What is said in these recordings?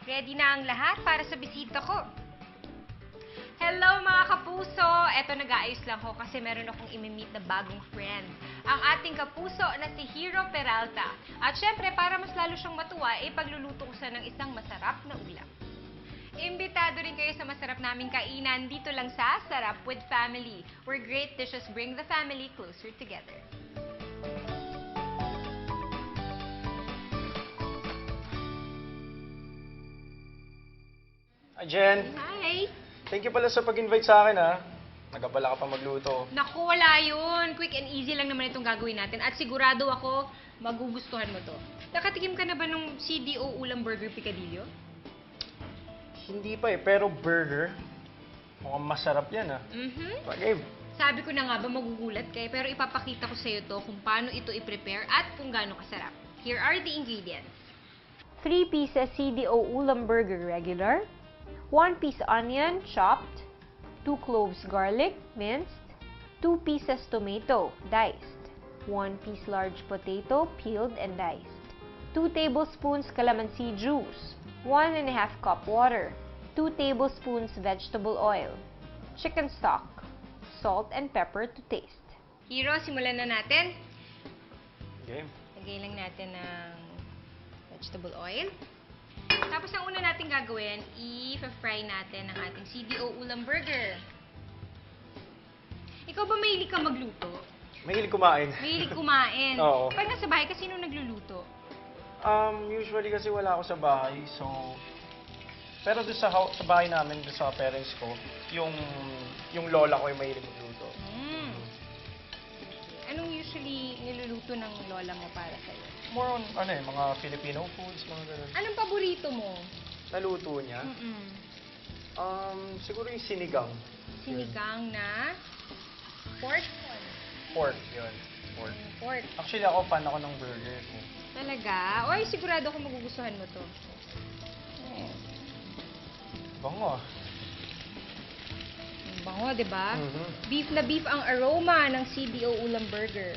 Ready na ang lahat para sa bisita ko. Hello mga kapuso! Eto, nag-aayos lang ko kasi meron akong imi-meet na bagong friend. Ang ating kapuso na si Hero Peralta. At syempre, para mas lalo siyang matuwa, pagluluto ko siya ng isang masarap na ulam. Imbitado rin kayo sa masarap naming kainan dito lang sa Sarap with Family, where great dishes bring the family closer together. Hi, Jen. Hi! Thank you pala sa pag-invite sa akin, ha. Nagabala ka pa magluto. Naku, wala yun. Quick and easy lang naman itong gagawin natin. At sigurado ako, magugustuhan mo to. Nakatikim ka na ba nung CDO Ulam Burger Picadillo? Hindi pa pero burger. Mukhang masarap yan, ha. Bagay. Sabi ko na nga ba magugulat kayo, pero ipapakita ko sa iyo to kung paano ito i-prepare at kung gaano kasarap. Here are the ingredients. 3 pieces CDO Ulam Burger regular, 1 piece onion chopped, 2 cloves garlic minced, 2 pieces tomato diced, 1 piece large potato peeled and diced, 2 tablespoons calamansi juice, 1.5 cup water, 2 tablespoons vegetable oil, chicken stock, salt and pepper to taste. Hero, simulan na natin. Game. Lagay lang natin ng vegetable oil. Tapos ang una natin gagawin, i-fry natin ang ating CDO Ulam Burger. Ikaw ba mahilig ka magluto? Mahilig kumain. Mahilig kumain? Oo. Pag nasa bahay, kasi sino nagluluto? Usually kasi wala ako sa bahay, so... Pero doon sa bahay namin, doon sa parents ko, yung lola ko yung mahilig magluto. Anong usually niluluto ng lola mo para sa'yo? More on, mga Filipino foods, mga ganun. Anong paborito mo? Naluto niya? Siguro yung sinigang. Sinigang na pork? Pork, yun. Pork. Pork. Actually, ako fan ako ng burger ko. Talaga? Oy, sigurado ko magugustuhan mo to. Bango, ah. Bango, di ba? Beef na beef ang aroma ng CDO Ulam Burger.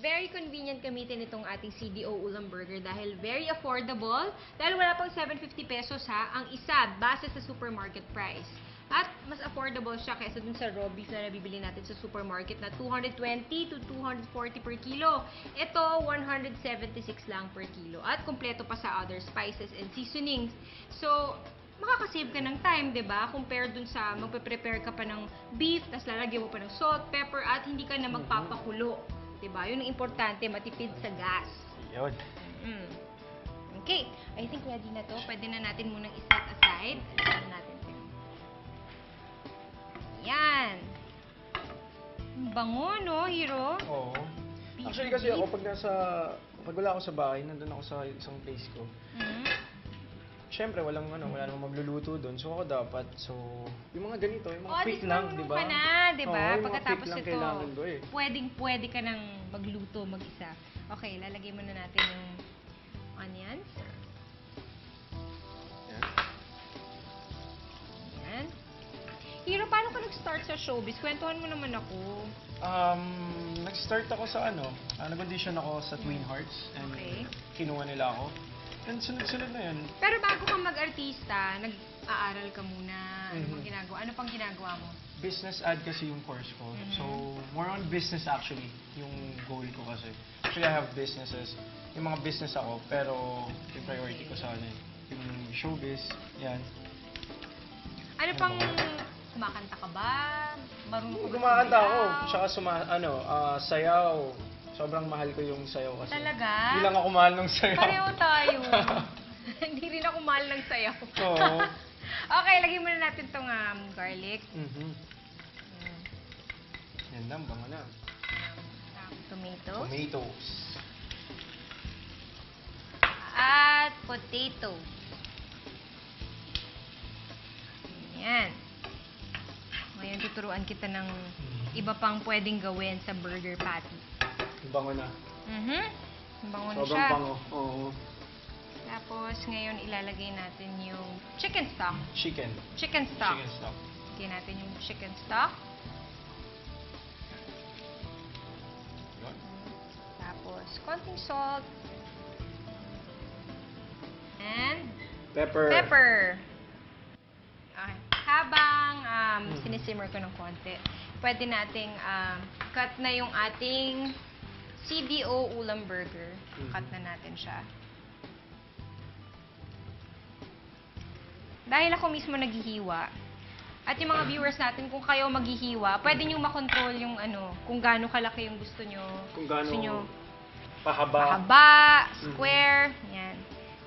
Very convenient gamitin itong ating CDO Ulam Burger dahil very affordable. Dahil wala pang 750 pesos ang isa base sa supermarket price. At mas affordable siya kaysa dun sa raw beef na nabibili natin sa supermarket na 220 to 240 per kilo. Ito, 176 lang per kilo. At kompleto pa sa other spices and seasonings. So, makakasave ka ng time, di ba? Compare dun sa magpe-prepare ka pa ng beef, tapos lalagyan mo pa ng salt, pepper, at hindi ka na magpapakulo. Di ba? Yun ang importante, matipid sa gas. Yun. Okay, I think ready na to. Pwede na natin munang i-set aside. Alam natin. Yan. Bango, no, Hero? Oo. Actually kasi ako, pag wala ako sa bahay, nandun ako sa isang place ko. Siyempre, wala namang magluluto doon. So, ako dapat. So, yung mga ganito, yung mga quick lang, di ba? Ka na, di ba? Oo, Pagkatapos lang ito, kailangan ko eh. pwede ka nang magluto mag-isa. Okay, lalagay muna natin yung onions. Yan. Hero, paano ka nag-start sa showbiz? Kwentuhan mo naman ako. Nag-start ako sa nag-audition ako sa Twin Hearts. And Okay. kinuha nila ako. And sunod-sunod na yun. Pero bago ka mag-artista, nag-aaral ka muna. Ano pang ginagawa? Ano pang ginagawa mo? Business ad kasi yung course ko. So, more on business actually, yung goal ko kasi. Actually, I have businesses. Yung mga business ako, pero yung priority ko sa yung showbiz, yan. Ano pang kumakanta ka ba? Marunong ka ba Kumakanta ako, sumayaw? tsaka sayaw. Sobrang mahal ko yung sayaw kasi. Talaga? Hindi lang ako mahal ng sayaw. Pareho tayo. Hindi rin ako mahal ng sayaw. Oo. Okay, lagyan muna natin itong garlic. Yan lang, bango na. Tomatoes. Tomatoes. At potato. Yan. Ngayon, tuturuan kita ng iba pang pwedeng gawin sa burger patty. Bango na. Bango na Sobrang siya. bango. Oo. Tapos, ngayon ilalagay natin yung chicken stock. Chicken. Chicken stock. Chicken stock. Lagyan natin yung chicken stock. Yun. Tapos, konting salt. And Pepper. Pepper. Okay. Habang sinisimmer ko ng konti, pwede nating cut na yung ating CDO ulam burger. Cut na natin siya. Dahil ako mismo naghihiwa, at yung mga viewers natin, kung kayo maghihiwa, pwede nyo makontrol yung kung gaano kalaki yung gusto nyo. Kung gaano Gusto nyo pahaba. pahaba, square, yan.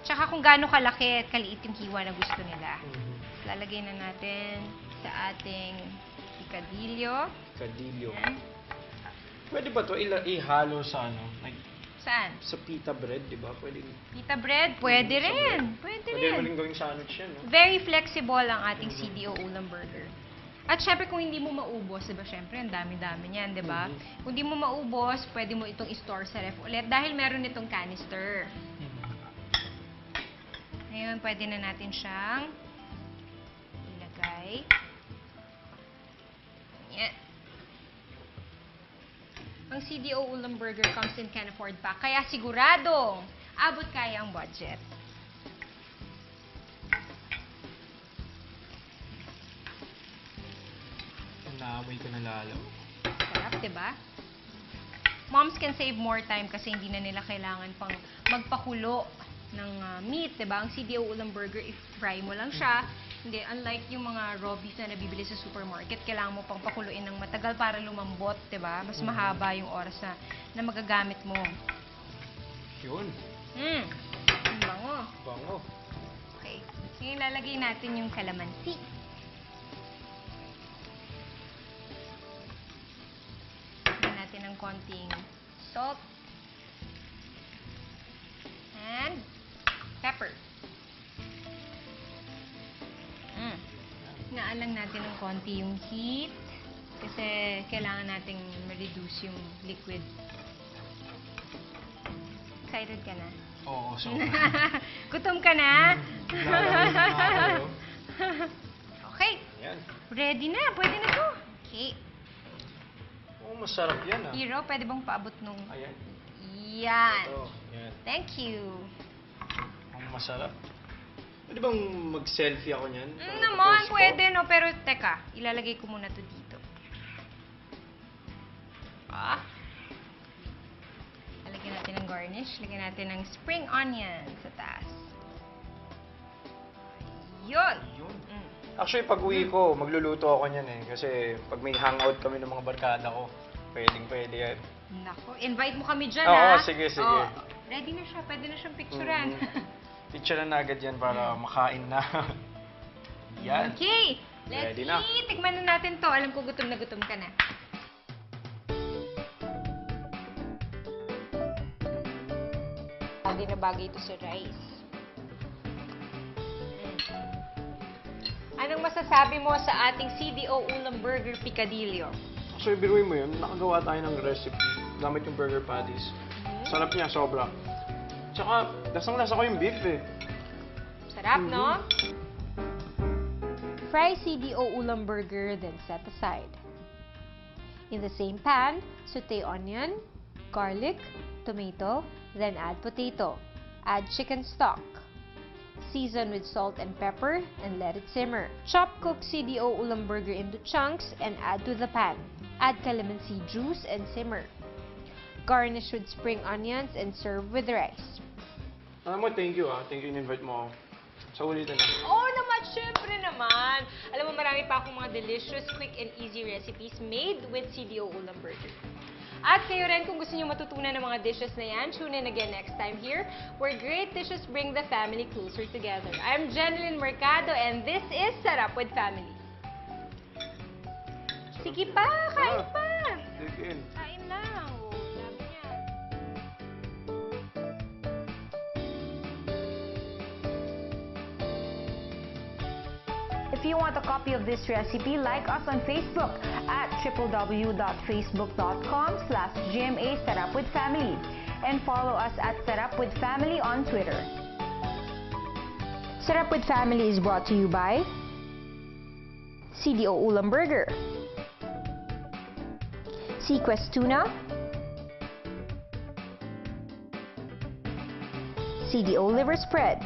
Tsaka kung gaano kalaki at kaliit yung hiwa na gusto nila. Lalagay na natin sa ating picadillo. Picadillo. Yan. Pwede ba ito ihalo sa like, Saan? sa pita bread, di ba? Pwede. Pita bread? Pwede rin. Pwede Pwede mo rin. rin gawing sandwich yan, no? Very flexible ang ating CDO ulam burger. At syempre, kung hindi mo maubos, diba, syempre, ang dami-dami niyan, diba? Kung hindi mo maubos, pwede mo itong i-store sa ref ulit dahil meron itong canister. Ngayon, pwede na natin siyang ilagay. Yan. Ang CDO ulam burger comes in can afford pack, kaya siguradong abot kaya ang budget. Naamoy ko na lalo. Sarap, diba? Moms can save more time kasi hindi na nila kailangan pang magpakulo ng meat, diba? Ang CDO ulam burger, i-fry mo lang siya. Hindi, unlike yung mga raw beef na nabibili sa supermarket, kailangan mo pang pakuluin ng matagal para lumambot, diba? Mas mahaba yung oras na magagamit mo. Yun. Ang bango. Bango. Okay. Ngayon, lalagay natin yung kalamansi. Lagyan natin ng konting salt. And pepper. Hinaan lang natin ng konti yung heat kasi kailangan nating ma-reduce yung liquid. Excited ka na? Oo, so. Gutom ka na? Lalamig na ako. Okay. Yan. Ready na. Pwede na to. Okay. Oo, masarap yan, ah. Hero, pwede bang paabot nung... Ayan. Yan. Ito. Yan. Thank you. Ang masarap. Pwede bang mag-selfie ako niyan? Naman, pwede, no? Pero, teka. Ilalagay ko muna to dito. Lagyan natin ng garnish. Lagyan natin ng spring onion sa taas. Yun! Yun. Actually, pag uwi ko, magluluto ako niyan eh. Kasi pag may hangout kami ng mga barkada ko, pwede yan. Nako, invite mo kami dyan, Oo, ha? sige. Oh, ready na siya. Pwede na siyang picturean. Picture na agad yan para makain na. Yan. Okay, let's Ready na. eat. Tikman na natin to. Alam ko gutom na gutom ka na. Hindi na bagay ito sa rice. Anong masasabi mo sa ating CDO ulam burger picadillo? So, ibiruin mo yun, nakagawa tayo ng recipe gamit yung burger patties. Sarap niya, sobra. Tsaka, lasang-lasa ko yung beef eh. Sarap, no? Fry CDO ulam burger, then set aside. In the same pan, saute onion, garlic, tomato, then add potato. Add chicken stock. Season with salt and pepper and let it simmer. Chop cooked CDO ulam burger into chunks and add to the pan. Add calamansi juice and simmer. Garnish with spring onions and serve with rice. Alam mo, thank you ah. Thank you in-invite mo ako. Sa ulitin na. Oo naman, syempre naman. Alam mo, marami pa akong mga delicious, quick and easy recipes made with CDO ulam burger. At kayo rin, kung gusto nyo matutunan ng mga dishes na yan, tune in again next time here, where great dishes bring the family closer together. I'm Jeneline Mercado, and this is Sarap with Family. Sige pa, kain pa. Dig in. Kain lang. Oh, dami yan. If you want a copy of this recipe, like us on Facebook at www.facebook.com/GMA Sarap with Family and follow us at Sarap with Family on Twitter. Sarap with Family is brought to you by CDO Ulam Burger, Sequest Tuna, CDO Liver Spread,